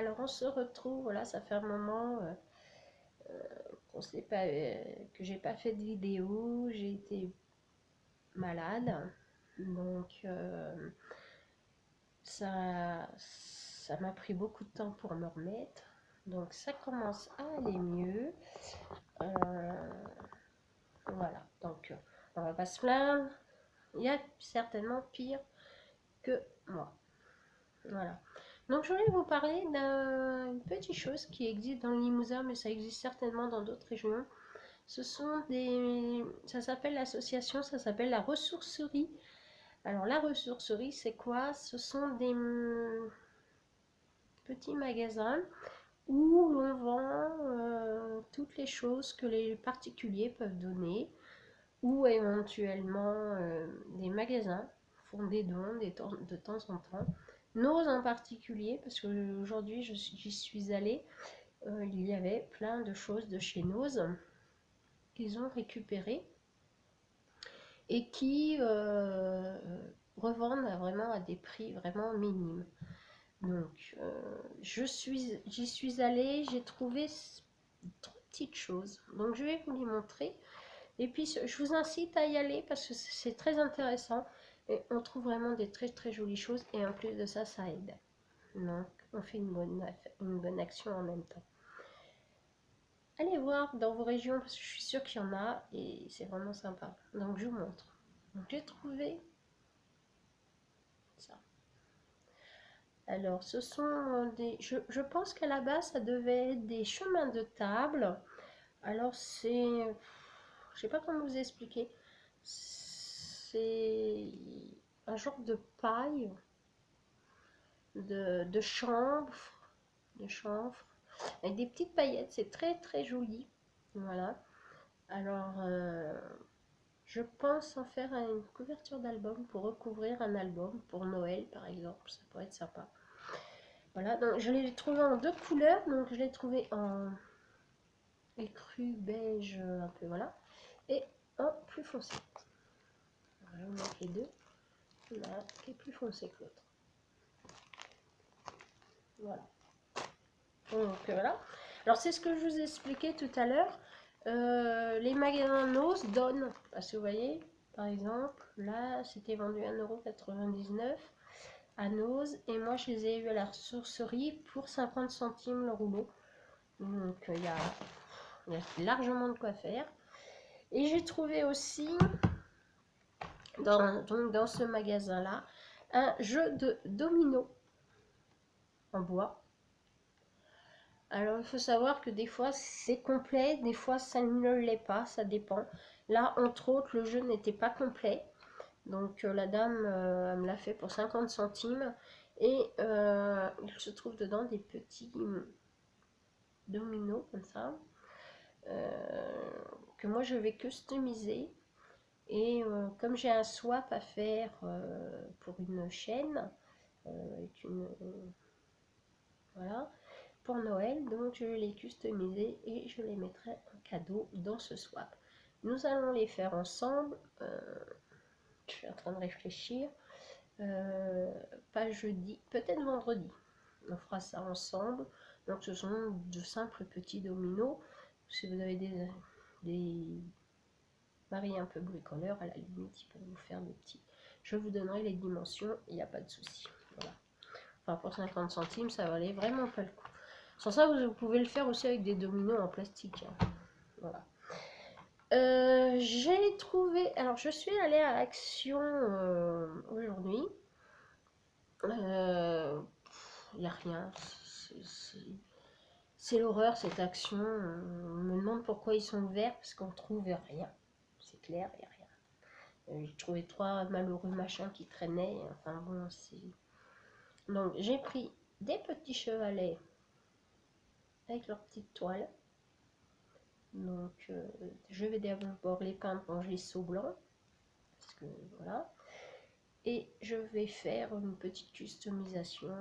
Alors on se retrouve, voilà, ça fait un moment qu'on s'est pas, que j'ai pas fait de vidéo, j'ai été malade, donc ça m'a pris beaucoup de temps pour me remettre, donc ça commence à aller mieux. Voilà, donc on va pas se plaindre, il y a certainement pire que moi. Voilà. Donc je voulais vous parler d'une petite chose qui existe dans le Limousin, mais ça existe certainement dans d'autres régions. Ce sont des... Ça s'appelle l'association, ça s'appelle la ressourcerie. Alors la ressourcerie, c'est quoi? Ce sont des petits magasins où l'on vend toutes les choses que les particuliers peuvent donner, ou éventuellement des magasins font des dons de temps en temps. Nose en particulier, parce qu'aujourd'hui j'y suis allée, il y avait plein de choses de chez Nose qu'ils ont récupérées et qui revendent vraiment à des prix vraiment minimes. Donc j'y suis allée, j'ai trouvé 3 petites choses, donc je vais vous les montrer. Et puis je vous incite à y aller parce que c'est très intéressant et on trouve vraiment des très très jolies choses, et en plus de ça, ça aide. Donc on fait une bonne action en même temps. Allez voir dans vos régions parce que je suis sûre qu'il y en a et c'est vraiment sympa. Donc je vous montre. Donc j'ai trouvé ça. Alors ce sont des... Je pense qu'à la base ça devait être des chemins de table. Alors c'est... Je sais pas comment vous expliquer. C'est un genre de paille, de chanvre, avec des petites paillettes. C'est très très joli. Voilà. Alors, je pense en faire une couverture d'album pour recouvrir un album pour Noël par exemple. Ça pourrait être sympa. Voilà. Donc je l'ai trouvé en 2 couleurs. Donc je l'ai trouvé en écru beige un peu, voilà, et en plus foncé. Alors, je vais vous mettre les deux. Là, qui est plus foncé que l'autre. Voilà. Donc voilà. Alors c'est ce que je vous expliquais tout à l'heure. Les magasins Nose donnent, parce que vous voyez, par exemple, là c'était vendu 1,99 € à Nose, et moi je les ai eu à la ressourcerie pour 50 centimes le rouleau. Donc il y a largement de quoi faire. Et j'ai trouvé aussi dans ce magasin là un jeu de domino en bois. Alors il faut savoir que des fois c'est complet, des fois ça ne l'est pas, ça dépend. Là entre autres le jeu n'était pas complet, donc la dame me l'a fait pour 50 centimes, et il se trouve dedans des petits dominos comme ça, que moi je vais customiser. Et comme j'ai un swap à faire pour une chaîne, avec une... voilà, pour Noël, donc je vais les customiser et je les mettrai en cadeau dans ce swap. Nous allons les faire ensemble, je suis en train de réfléchir, pas jeudi, peut-être vendredi, on fera ça ensemble. Donc ce sont de simples petits dominos. Si vous avez des maris un peu bricoleurs, à la limite ils peuvent vous faire des petits. Je vous donnerai les dimensions, il n'y a pas de souci. Voilà. Enfin pour 50 centimes ça valait vraiment pas le coup. Sans ça, vous pouvez le faire aussi avec des dominos en plastique. Hein. Voilà. J'ai trouvé... Alors, je suis allée à Action aujourd'hui. Il n'y a rien. C'est l'horreur, cette Action. On me demande pourquoi ils sont ouverts, parce qu'on trouve rien. C'est clair, il n'y a rien. J'ai trouvé 3 malheureux machins qui traînaient. Enfin bon, c'est... Donc, j'ai pris des petits chevalets avec leur petite toile. Donc je vais d'abord les peindre en gesso blanc, parce que voilà, et je vais faire une petite customisation,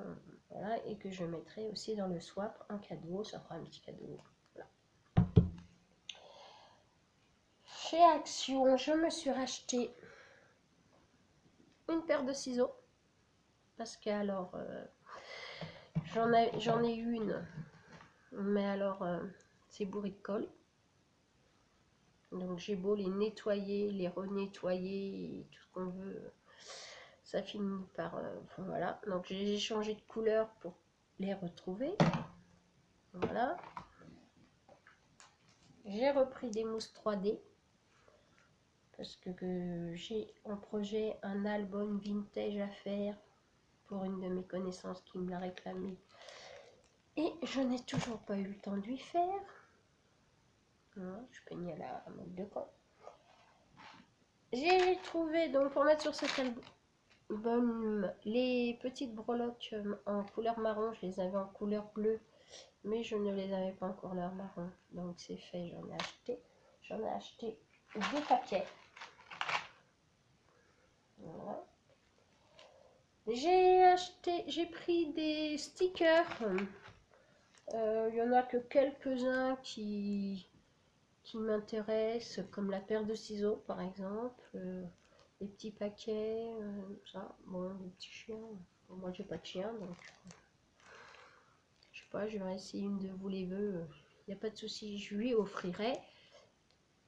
voilà, et que je mettrai aussi dans le swap en cadeau. Ça fera un petit cadeau. Voilà. Chez Action, je me suis racheté une paire de ciseaux, parce que alors J'en ai une, mais alors c'est bourré de colle. Donc j'ai beau les nettoyer, les renettoyer, tout ce qu'on veut, ça finit par... voilà, donc j'ai changé de couleur pour les retrouver. Voilà. J'ai repris des mousses 3D. Parce que j'ai en projet un album vintage à faire pour une de mes connaissances qui me l'a réclamé. Et je n'ai toujours pas eu le temps de lui faire. Voilà, je peignais à la mode de camp. J'ai trouvé, donc pour mettre sur cet album, les petites breloques en couleur marron. Je les avais en couleur bleue, mais je ne les avais pas en couleur marron. Donc c'est fait, j'en ai acheté. J'en ai acheté 2 paquets. Voilà. J'ai pris des stickers. Il y en a que quelques-uns qui m'intéressent, comme la paire de ciseaux par exemple, les petits paquets, ça. Bon, les petits chiens. Bon, moi j'ai pas de chien, donc je sais pas, je vais essayer une de vous les veut. Il n'y a pas de souci, je lui offrirai.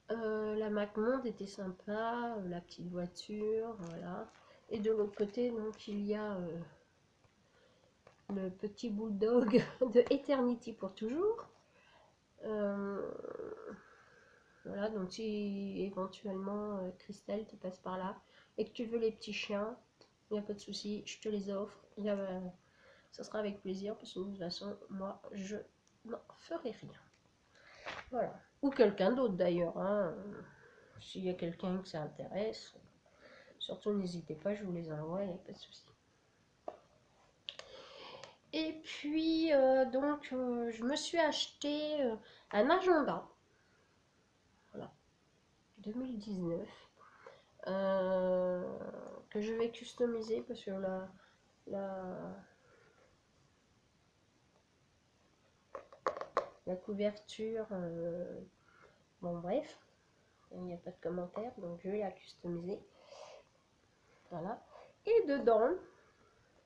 La MacMonde était sympa, la petite voiture, voilà. Et de l'autre côté, donc il y a le petit bulldog de Eternity pour toujours. Voilà, donc si éventuellement Christelle te passe par là et que tu veux les petits chiens, il n'y a pas de souci, je te les offre. Ça sera avec plaisir parce que de toute façon, moi, je n'en ferai rien. Voilà. Ou quelqu'un d'autre d'ailleurs. Hein. S'il y a quelqu'un que ça intéresse, surtout n'hésitez pas, je vous les envoie, il n'y a pas de souci. Et puis, je me suis acheté un agenda. Voilà. 2019. Que je vais customiser parce que la couverture, bon bref, il n'y a pas de commentaire, donc je vais la customiser. Voilà. Et dedans,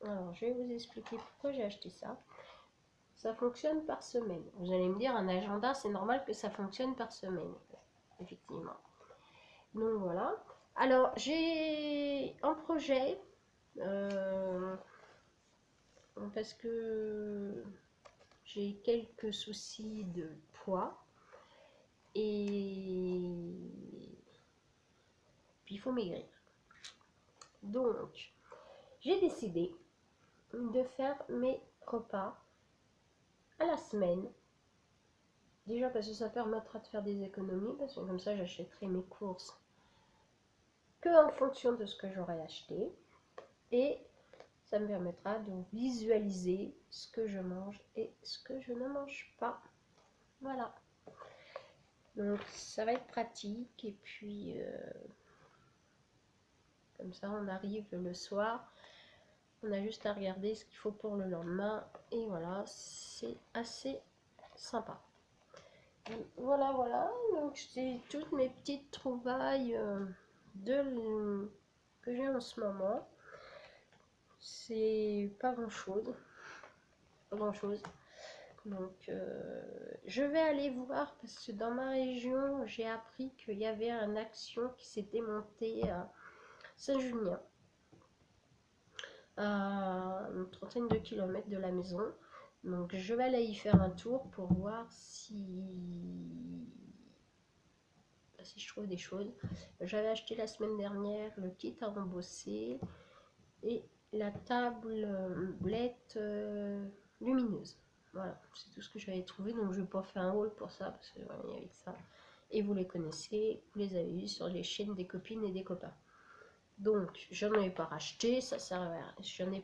alors je vais vous expliquer pourquoi j'ai acheté ça. Ça fonctionne par semaine. Vous allez me dire, un agenda, c'est normal que ça fonctionne par semaine. Effectivement. Donc voilà. Alors, j'ai un projet, parce que j'ai quelques soucis de poids. Et puis il faut maigrir. Donc, j'ai décidé de faire mes repas à la semaine. Déjà parce que ça permettra de faire des économies, parce que comme ça j'achèterai mes courses que en fonction de ce que j'aurai acheté. Et ça me permettra de visualiser ce que je mange et ce que je ne mange pas. Voilà. Donc ça va être pratique. Et puis comme ça on arrive le soir. On a juste à regarder ce qu'il faut pour le lendemain. Et voilà, c'est assez sympa. Voilà, voilà. Donc c'est toutes mes petites trouvailles que j'ai en ce moment. C'est pas grand chose. Pas grand chose. Donc je vais aller voir parce que dans ma région, j'ai appris qu'il y avait une action qui s'était montée à Saint-Julien, à une trentaine de kilomètres de la maison. Donc je vais aller y faire un tour pour voir si je trouve des choses. J'avais acheté la semaine dernière le kit à embosser et la tablette lumineuse. Voilà, c'est tout ce que j'avais trouvé. Donc je vais pas faire un haul pour ça parce que voilà, il y avait que ça. Et vous les connaissez, vous les avez vus sur les chaînes des copines et des copains. Donc j'en ai pas racheté, ça sert à rien. Je n'ai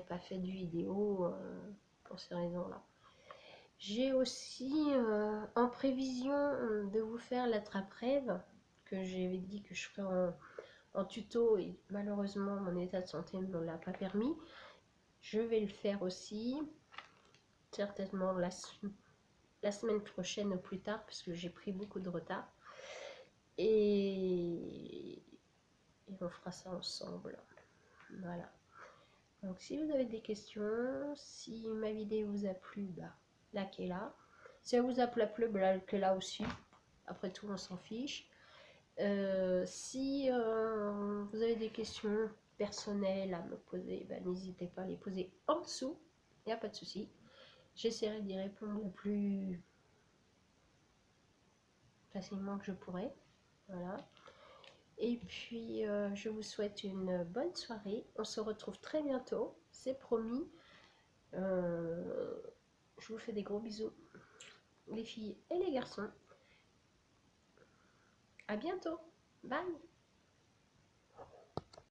pas fait de vidéo pour ces raisons-là. J'ai aussi en prévision de vous faire l'attrape-rêve que j'avais dit que je ferais en tuto et malheureusement mon état de santé ne me l'a pas permis. Je vais le faire aussi, certainement la semaine prochaine ou plus tard parce que j'ai pris beaucoup de retard. Et on fera ça ensemble. Voilà. Donc si vous avez des questions, si ma vidéo vous a plu, bah, likez-la. Si elle vous a pas plu, bah, likez-la aussi. Après tout, on s'en fiche. Si vous avez des questions personnelles à me poser, bah, n'hésitez pas à les poser en dessous. Il n'y a pas de souci. J'essaierai d'y répondre le plus facilement que je pourrai. Voilà. Et puis, je vous souhaite une bonne soirée. On se retrouve très bientôt, c'est promis. Je vous fais des gros bisous, les filles et les garçons. À bientôt. Bye.